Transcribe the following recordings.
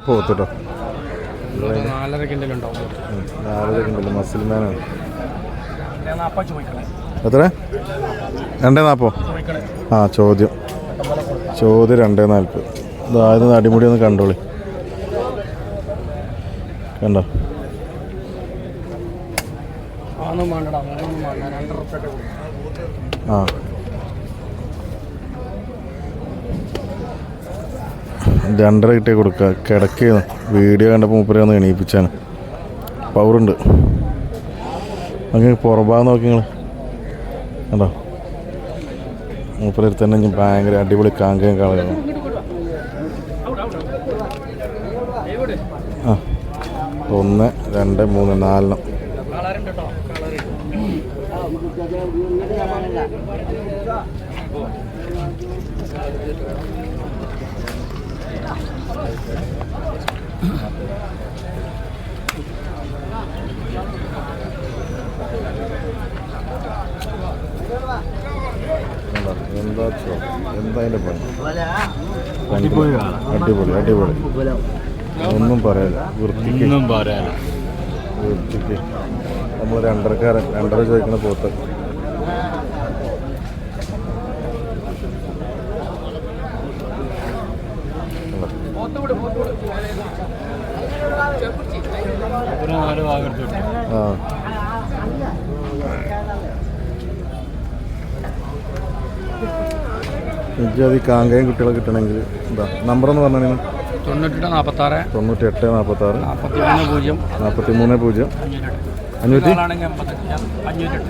പോത്തുട്ടോ. 4.5 കിൻഡലുണ്ടാവും. 4.5 കിൻഡൽ മസിൽമാനാണ്. എത്ര? 2.40. ആ ചോദ്യം 2.40. ഇതായത് അടിമുടി ഒന്ന് കണ്ടോളി. കണ്ടോ? ആ 2.5 കിട്ടിയ കൊടുക്കുക. കിടക്കുന്നു. വീഡിയോ കണ്ടപ്പോൾ മൂപ്പരെ ഒന്ന് എണീപ്പിച്ചാണ്. പവറുണ്ട്. അങ്ങനെ പുറഭാഗം നോക്കി നിങ്ങൾ കണ്ടോ? മൂപ്പരെ തന്നെ ഭയങ്കര അടിപൊളി കാങ്കയും കളയാണ്. ആ 1 2 3 4 എന്താ അതിൻ്റെ പണി? അടിപൊളി അടിപൊളി. ഒന്നും പറയാല്ല. വൃത്തിക്ക് നമ്മൾ 2.5 ചോദിക്കുന്ന പോത്ത്. ആ എനിക്കത് ഈ കാങ്കയും കുട്ടികളെ കിട്ടണമെങ്കിൽ എന്താ നമ്പറെന്ന് പറഞ്ഞാൽ 98 46 43 0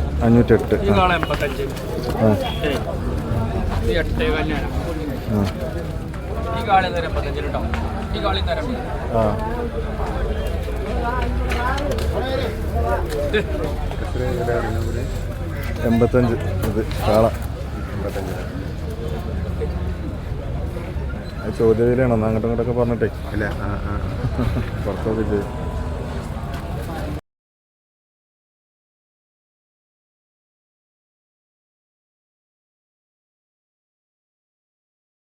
508. ആ 85. ഇത് കാള 85. ചോദ്യത്തിലാണോ അങ്ങോട്ടും ഇങ്ങോട്ടൊക്കെ പറഞ്ഞിട്ടേ? ഇല്ല പുറത്തൊക്കെ ചെയ്യും.